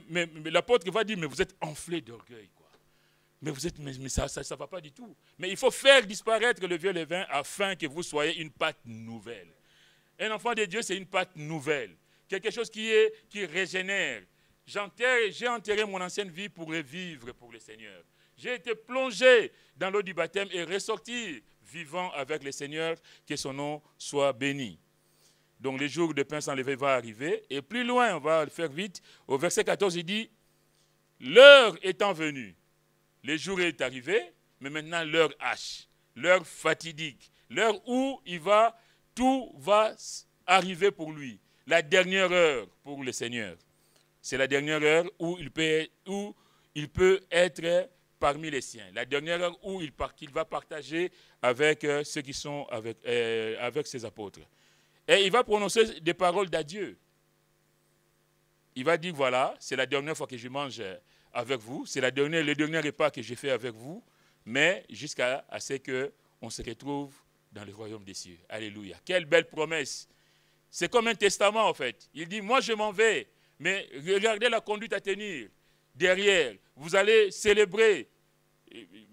l'apôtre va dire, mais vous êtes enflés d'orgueil. Mais ça ne va pas du tout. Mais il faut faire disparaître le vieux levain afin que vous soyez une pâte nouvelle. Un enfant de Dieu, c'est une pâte nouvelle. Quelque chose qui régénère. J'ai enterré mon ancienne vie pour revivre pour le Seigneur. J'ai été plongé dans l'eau du baptême et ressorti vivant avec le Seigneur, que son nom soit béni. Donc le jour de pain sans levain va arriver. Et plus loin, on va le faire vite, au verset 14, il dit, « L'heure étant venue, le jour est arrivé, mais maintenant l'heure H, l'heure fatidique, l'heure où tout va arriver pour lui. La dernière heure pour le Seigneur. C'est la dernière heure où il peut être parmi les siens. La dernière heure où qu'il va partager avec ceux qui sont avec ses apôtres. Et il va prononcer des paroles d'adieu. Il va dire, voilà, c'est la dernière fois que je mange avec vous. C'est le dernier repas que j'ai fait avec vous, mais jusqu'à ce qu'on se retrouve dans le royaume des cieux. Alléluia. Quelle belle promesse. C'est comme un testament en fait. Il dit, moi je m'en vais, mais regardez la conduite à tenir. Derrière, vous allez célébrer.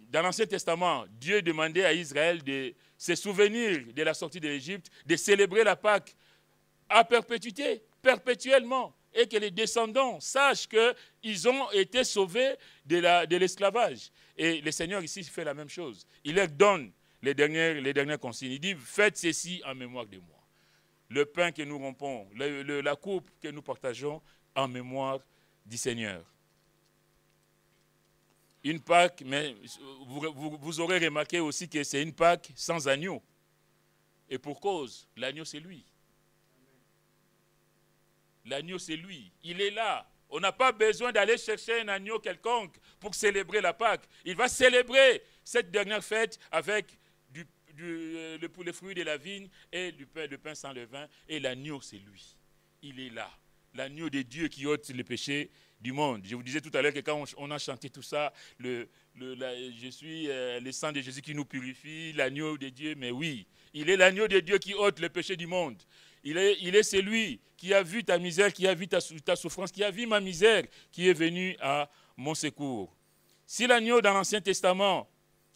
Dans l'Ancien Testament, Dieu demandait à Israël de se souvenir de la sortie de l'Égypte, de célébrer la Pâque à perpétuité, perpétuellement, et que les descendants sachent qu'ils ont été sauvés de l'esclavage. Et le Seigneur ici fait la même chose. Il leur donne les dernières consignes. Il dit, faites ceci en mémoire de moi. Le pain que nous rompons, la coupe que nous partageons en mémoire du Seigneur. Une Pâque, mais vous aurez remarqué aussi que c'est une Pâque sans agneau. Et pour cause, l'agneau c'est lui. L'agneau c'est lui. Il est là. On n'a pas besoin d'aller chercher un agneau quelconque pour célébrer la Pâque. Il va célébrer cette dernière fête avec les fruits de la vigne et du pain sans levain. Et l'agneau c'est lui. Il est là. L'agneau de Dieu qui ôte les péchés du monde. Je vous disais tout à l'heure que quand on a chanté tout ça, je suis le sang de Jésus qui nous purifie, l'agneau de Dieu, mais oui, il est l'agneau de Dieu qui ôte le péché du monde. Il est celui qui a vu ta misère, qui a vu ta souffrance, qui a vu ma misère, qui est venu à mon secours. Si l'agneau dans l'Ancien Testament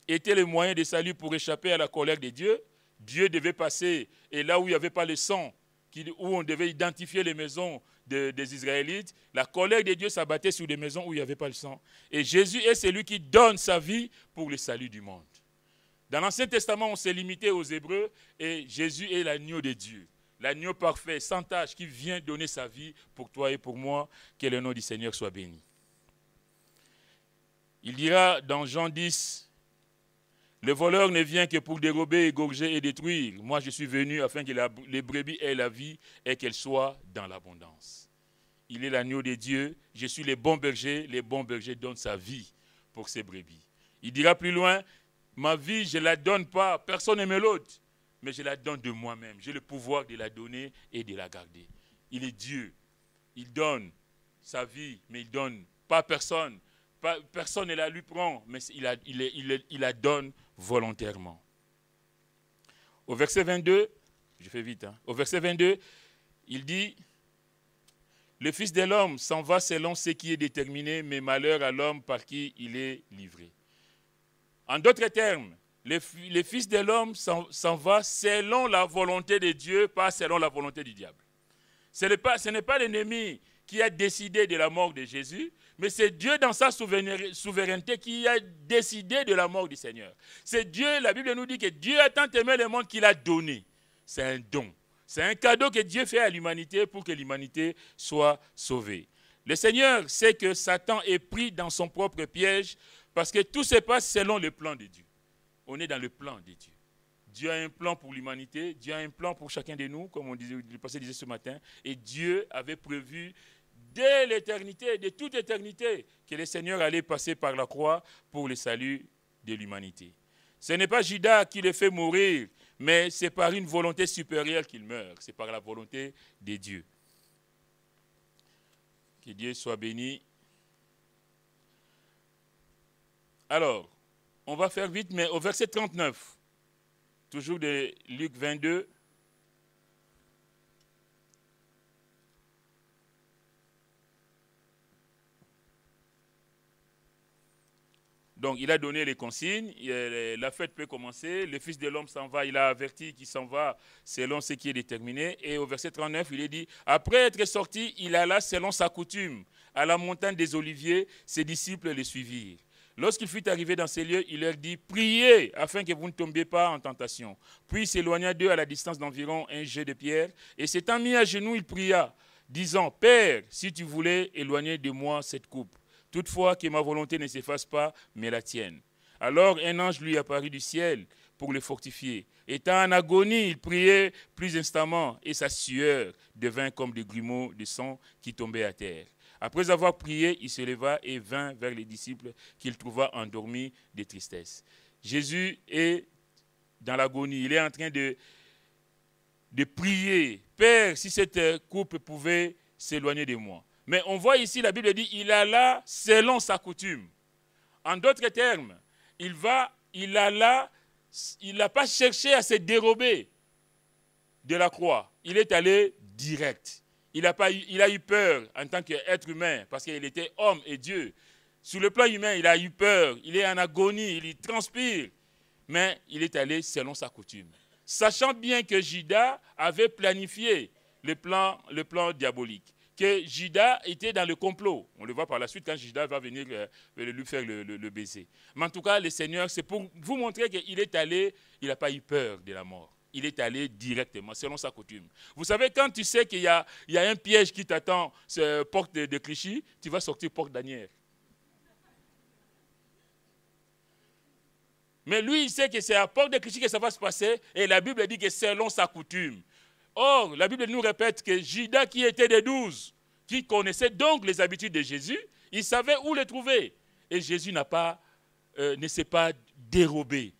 était le moyen de salut pour échapper à la colère de Dieu, Dieu devait passer, et là où il n'y avait pas le sang, où on devait identifier les maisons des Israélites, la colère de Dieu s'abattait sur des maisons où il n'y avait pas le sang. Et Jésus est celui qui donne sa vie pour le salut du monde. Dans l'Ancien Testament, on s'est limité aux Hébreux et Jésus est l'agneau de Dieu. L'agneau parfait, sans tache, qui vient donner sa vie pour toi et pour moi. Que le nom du Seigneur soit béni. Il dira dans Jean 10, « Le voleur ne vient que pour dérober, égorger et détruire. Moi, je suis venu afin que les brebis aient la vie et qu'elles soient dans l'abondance. » Il est l'agneau de Dieu. Je suis le bon berger. Le bon berger donne sa vie pour ses brebis. Il dira plus loin, « Ma vie, je ne la donne pas. Personne ne me l'ôte. Mais je la donne de moi-même. J'ai le pouvoir de la donner et de la garder. » Il est Dieu. Il donne sa vie, mais il ne donne pas à personne. Personne ne la lui prend, mais il la donne volontairement. Au verset 22, je fais vite, au verset 22, il dit, « Le Fils de l'homme s'en va selon ce qui est déterminé, mais malheur à l'homme par qui il est livré. » En d'autres termes, le Fils de l'homme s'en va selon la volonté de Dieu, pas selon la volonté du diable. Ce n'est pas l'ennemi qui a décidé de la mort de Jésus, mais c'est Dieu dans sa souveraineté qui a décidé de la mort du Seigneur. C'est Dieu, la Bible nous dit que Dieu a tant aimé le monde qu'il a donné. C'est un don. C'est un cadeau que Dieu fait à l'humanité pour que l'humanité soit sauvée. Le Seigneur sait que Satan est pris dans son propre piège parce que tout se passe selon le plan de Dieu. On est dans le plan de Dieu. Dieu a un plan pour l'humanité, Dieu a un plan pour chacun de nous, comme le pasteur disait ce matin, et Dieu avait prévu dès l'éternité, de toute éternité, que le Seigneur allait passer par la croix pour le salut de l'humanité. Ce n'est pas Judas qui le fait mourir, mais c'est par une volonté supérieure qu'il meurt. C'est par la volonté de Dieu. Que Dieu soit béni. Alors, on va faire vite, mais au verset 39, toujours de Luc 22, donc, il a donné les consignes, la fête peut commencer, le Fils de l'homme s'en va, il a averti qu'il s'en va selon ce qui est déterminé. Et au verset 39, il est dit, après être sorti, il alla selon sa coutume à la montagne des Oliviers, ses disciples le suivirent. Lorsqu'il fut arrivé dans ces lieux, il leur dit, priez afin que vous ne tombiez pas en tentation. Puis il s'éloigna d'eux à la distance d'environ un jet de pierre, et s'étant mis à genoux, il pria, disant, Père, si tu voulais éloigner de moi cette coupe. Toutefois, que ma volonté ne s'efface pas, mais la tienne. Alors un ange lui apparut du ciel pour le fortifier. Étant en agonie, il priait plus instamment, et sa sueur devint comme des grumeaux de sang qui tombaient à terre. Après avoir prié, il se leva et vint vers les disciples qu'il trouva endormis de tristesse. Jésus est dans l'agonie, il est en train de prier. Père, si cette coupe pouvait s'éloigner de moi. Mais on voit ici, la Bible dit, il alla selon sa coutume. En d'autres termes, il n'a pas cherché à se dérober de la croix. Il est allé direct. Il a eu peur en tant qu'être humain, parce qu'il était homme et Dieu. Sur le plan humain, il a eu peur, il est en agonie, il transpire. Mais il est allé selon sa coutume. Sachant bien que Judas avait planifié le plan diabolique, que Judas était dans le complot. On le voit par la suite quand Judas va venir lui faire le baiser. Mais en tout cas, le Seigneur, c'est pour vous montrer qu'il est allé, il n'a pas eu peur de la mort. Il est allé directement, selon sa coutume. Vous savez, quand tu sais qu'il y a un piège qui t'attend, porte de Clichy, tu vas sortir porte d'Anières. Mais lui, il sait que c'est à porte de Clichy que ça va se passer, et la Bible dit que c'est selon sa coutume. Or, la Bible nous répète que Judas, qui était des 12, qui connaissait donc les habitudes de Jésus, il savait où le trouver. Et Jésus ne s'est pas dérobé.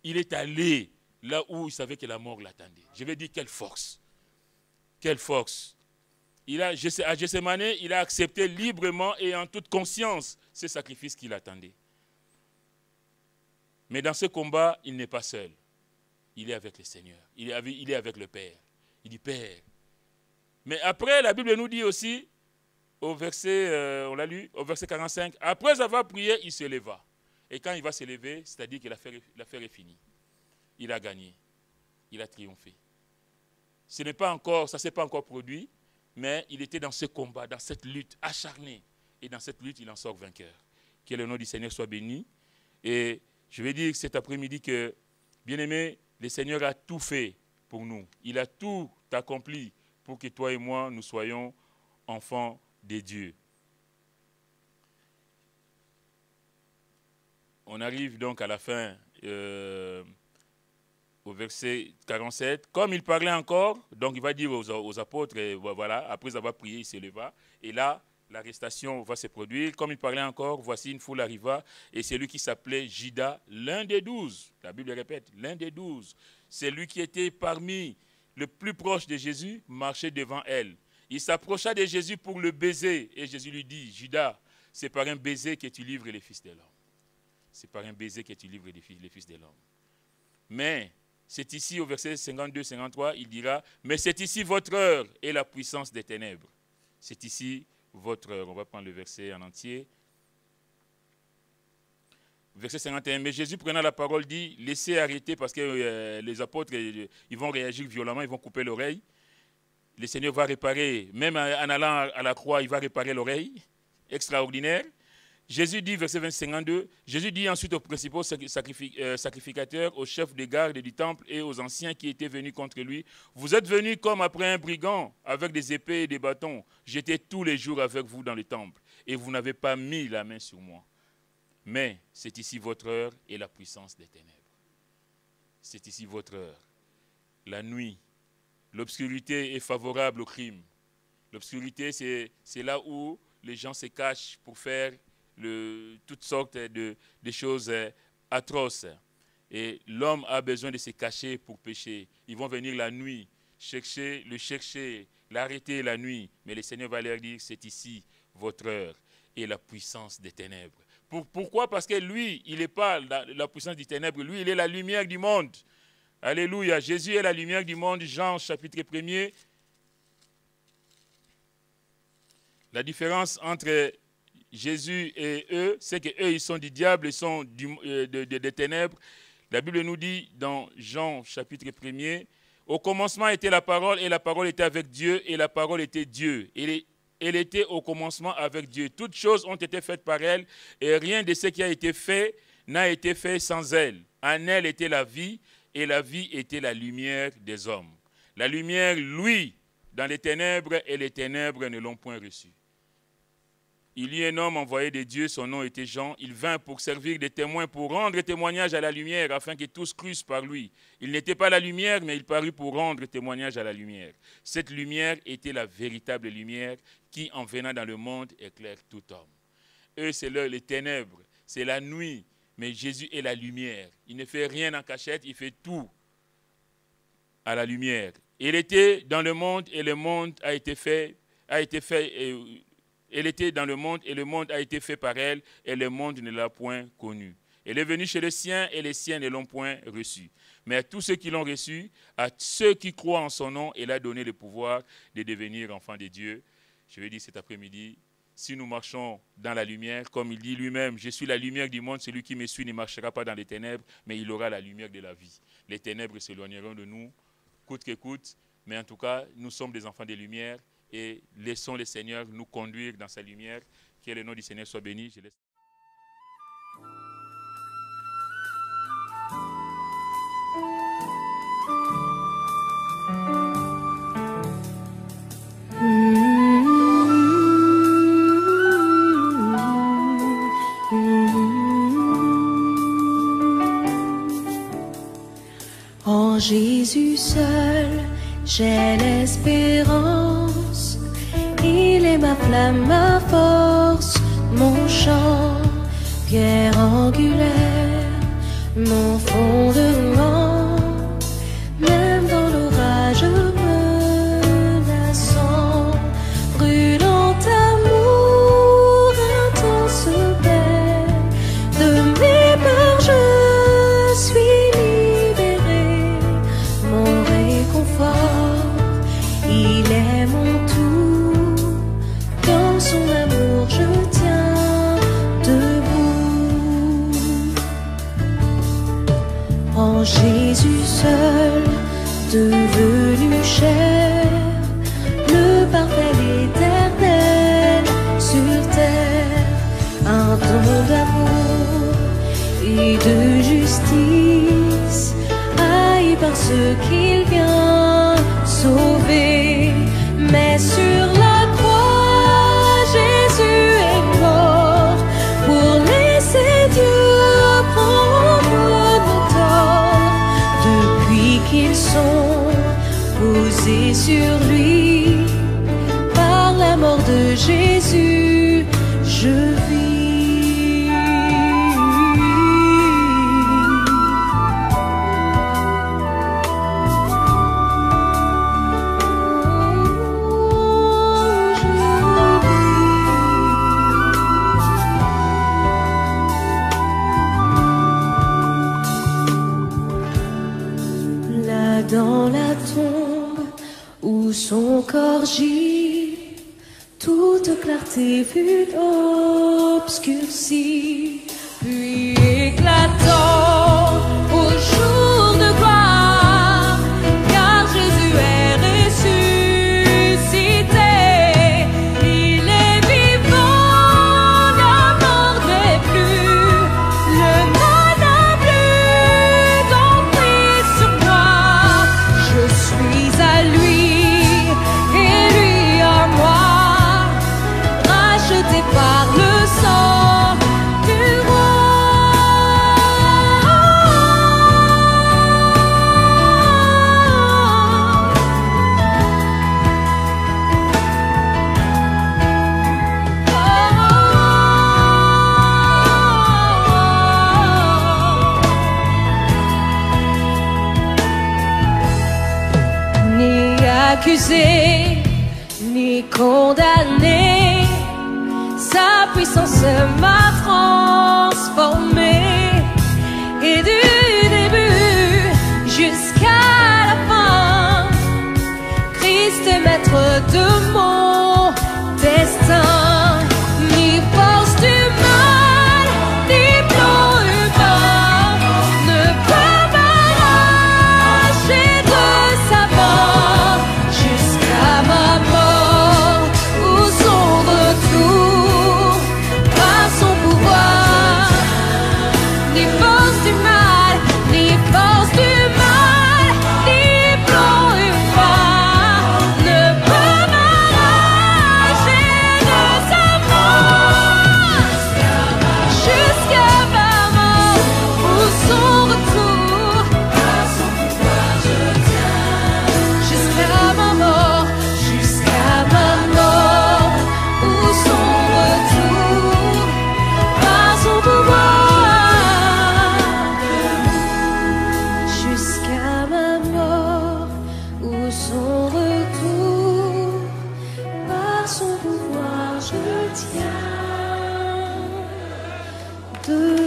Il est allé là où il savait que la mort l'attendait. Je vais dire, quelle force. Quelle force. À Gethsémane, il a accepté librement et en toute conscience ce sacrifice qu'il attendait. Mais dans ce combat, il n'est pas seul. Il est avec le Seigneur. Il est avec le Père. Il dit, Père. Mais après, la Bible nous dit aussi, au verset, on l'a lu, au verset 45, après avoir prié, il se leva. Et quand il va se lever, c'est-à-dire que l'affaire est finie. Il a gagné. Il a triomphé. Ça ne s'est pas encore produit, mais il était dans ce combat, dans cette lutte acharnée. Et dans cette lutte, il en sort vainqueur. Que le nom du Seigneur soit béni. Et je vais dire cet après-midi que, bien-aimé, le Seigneur a tout fait pour nous. Il a tout accompli pour que toi et moi, nous soyons enfants de Dieu. On arrive donc à la fin, au verset 47. Comme il parlait encore, donc il va dire aux apôtres, et voilà, après avoir prié, il se leva. Et là, l'arrestation va se produire. Comme il parlait encore, voici une foule arriva, et c'est lui qui s'appelait Judas, l'un des 12. La Bible répète, l'un des 12. C'est lui qui était parmi le plus proche de Jésus, marchait devant elle. Il s'approcha de Jésus pour le baiser, et Jésus lui dit, Judas, c'est par un baiser que tu livres les fils de l'homme. C'est par un baiser que tu livres les fils de l'homme. Mais c'est ici, au verset 52-53, il dira, mais c'est ici votre heure et la puissance des ténèbres. C'est ici votre heure. On va prendre le verset en entier. Verset 51, mais Jésus prenant la parole dit, laissez arrêter parce que les apôtres, ils vont réagir violemment, ils vont couper l'oreille. Le Seigneur va réparer, même en allant à la croix, il va réparer l'oreille. Extraordinaire. Jésus dit, verset 52, Jésus dit ensuite aux principaux sacrificateurs, aux chefs des gardes du temple et aux anciens qui étaient venus contre lui, vous êtes venus comme après un brigand, avec des épées et des bâtons. J'étais tous les jours avec vous dans le temple, et vous n'avez pas mis la main sur moi. Mais c'est ici votre heure et la puissance des ténèbres. C'est ici votre heure. La nuit, l'obscurité est favorable au crime. L'obscurité, c'est là où les gens se cachent pour faire toutes sortes de choses atroces. Et l'homme a besoin de se cacher pour pécher. Ils vont venir la nuit, le chercher, l'arrêter la nuit. Mais le Seigneur va leur dire, c'est ici votre heure et la puissance des ténèbres. Pourquoi? Parce que lui, il n'est pas la puissance des ténèbres. Lui, il est la lumière du monde. Alléluia. Jésus est la lumière du monde. Jean, chapitre 1er. La différence entre Jésus et eux, c'est qu'eux, ils sont du diable, ils sont des ténèbres. La Bible nous dit dans Jean, chapitre 1er, au commencement était la parole, et la parole était avec Dieu, et la parole était Dieu. Elle était au commencement avec Dieu. Toutes choses ont été faites par elle, et rien de ce qui a été fait n'a été fait sans elle. En elle était la vie, et la vie était la lumière des hommes. La lumière, lui, dans les ténèbres, et les ténèbres ne l'ont point reçue. Il y a un homme envoyé de Dieu, son nom était Jean. Il vint pour servir de témoin, pour rendre témoignage à la lumière, afin que tous crussent par lui. Il n'était pas la lumière, mais il parut pour rendre témoignage à la lumière. Cette lumière était la véritable lumière qui, en venant dans le monde, éclaire tout homme. Eux, c'est les ténèbres, c'est la nuit, mais Jésus est la lumière. Il ne fait rien en cachette, il fait tout à la lumière. Il était dans le monde, et le monde a été fait elle était dans le monde et le monde a été fait par elle et le monde ne l'a point connue. Elle est venue chez les siens et les siens ne l'ont point reçue. Mais à tous ceux qui l'ont reçue, à ceux qui croient en son nom, elle a donné le pouvoir de devenir enfants de Dieu. Je vais dire cet après-midi, si nous marchons dans la lumière, comme il dit lui-même, je suis la lumière du monde, celui qui me suit ne marchera pas dans les ténèbres, mais il aura la lumière de la vie. Les ténèbres s'éloigneront de nous, coûte que coûte, mais en tout cas, nous sommes des enfants de lumière et laissons le Seigneur nous conduire dans sa lumière. Que le nom du Seigneur soit béni. Je laisse... En Jésus seul, j'ai l'espérance. Il est ma flamme, ma force, mon chant, pierre angulaire, mon fondement. Même dans l'orage menaçant, brûlant amour intense paix, de mes peurs je suis libéré. Mon réconfort, il est mon tout. Dans son amour je tiens debout. En Jésus seul, devenu chair, le parfait éternel sur terre, un don d'amour et de justice, haï par ceux qu'il vient sauver. Mais sur la croix, Jésus est mort pour laisser Dieu prendre nos torts. Depuis qu'ils sont posés sur lui, par la mort de Jésus, je vis. Là dans la tombe où son corps gît, toute clarté fut obscurcie, puis éclatant au jour de gloire, car Jésus est ressuscité. Il est vivant, la mort n'est plus, le mal n'a plus d'emprise sur moi. Je suis à lui et lui à moi, racheté par le sang du roi. Ni accusé, ni condamné, sa puissance m'a transformé. Et du début jusqu'à la fin, Christ est maître de mon destin. Ni force du mal, ni plan humain ne peut m'arracher de sa main jusqu'à ma mort ou son retour. Par son pouvoir, ni force du mal, ni force du mal, ni plan humain ne peut m'arracher de